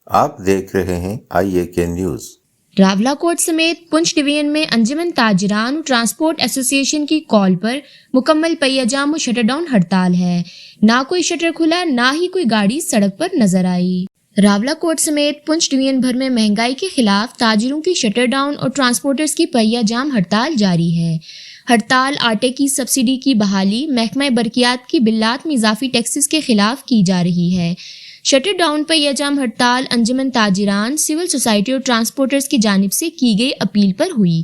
آپ دیکھ رہے ہیں IAK نیوز۔ راولاکوٹ سمیت پنچ ڈویژن میں انجمن تاجران و ٹرانسپورٹ ایسوسی ایشن کی کال پر مکمل پہیہ جام و شٹر ڈاؤن ہڑتال ہے۔ نہ کوئی شٹر کھلا، نہ ہی کوئی گاڑی سڑک پر نظر آئی۔ راولاکوٹ سمیت پنچ ڈویژن بھر میں مہنگائی کے خلاف تاجروں کی شٹر ڈاؤن اور ٹرانسپورٹرز کی پہیہ جام ہڑتال جاری ہے۔ ہڑتال آٹے کی سبسڈی کی بحالی، محکمہ برقیات کی بلات میں اضافی ٹیکسز کے خلاف کی جا رہی ہے۔ شٹر ڈاؤن پہیہ جام ہڑتال انجمن تاجران، سول سوسائٹی اور ٹرانسپورٹرز کی جانب سے کی گئی اپیل پر ہوئی۔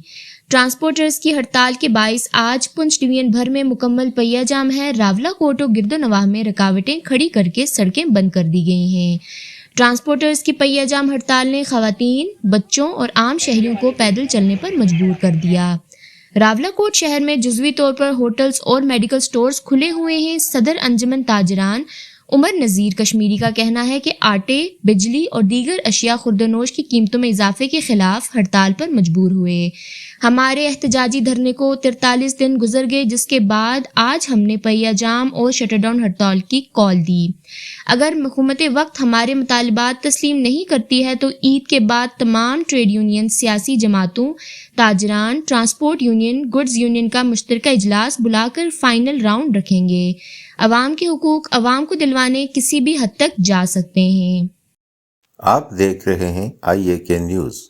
ٹرانسپورٹرز کی ہڑتال کے باعث آج پنچ ڈویژن بھر میں مکمل پہیہ جام ہے۔ راولاکوٹ و گرد و نواح میں رکاوٹیں کھڑی کر کے سڑکیں بند کر دی گئی ہیں۔ ٹرانسپورٹرز کی پہیہ جام ہڑتال نے خواتین، بچوں اور عام شہریوں کو پیدل چلنے پر مجبور کر دیا۔ راولاکوٹ شہر میں جزوی طور پر ہوٹلز اور میڈیکل سٹورز کھلے ہوئے ہیں۔ صدر انجمن تاجران عمر نذیر کشمیری کا کہنا ہے کہ آٹے، بجلی اور دیگر اشیاء خوردنوش کی قیمتوں میں اضافے کے خلاف ہڑتال پر مجبور ہوئے۔ ہمارے احتجاجی دھرنے کو 43 دن گزر گئے، جس کے بعد آج ہم نے پہیہ جام اور شٹر ڈاؤن ہڑتال کی کال دی۔ اگر حکومت وقت ہمارے مطالبات تسلیم نہیں کرتی ہے تو عید کے بعد تمام ٹریڈ یونین، سیاسی جماعتوں، تاجران، ٹرانسپورٹ یونین، گڈز یونین کا مشترکہ اجلاس بلا کر فائنل راؤنڈ رکھیں گے۔ عوام کے حقوق عوام کو دلوانے کسی بھی حد تک جا سکتے ہیں۔ آپ دیکھ رہے ہیں IAK نیوز۔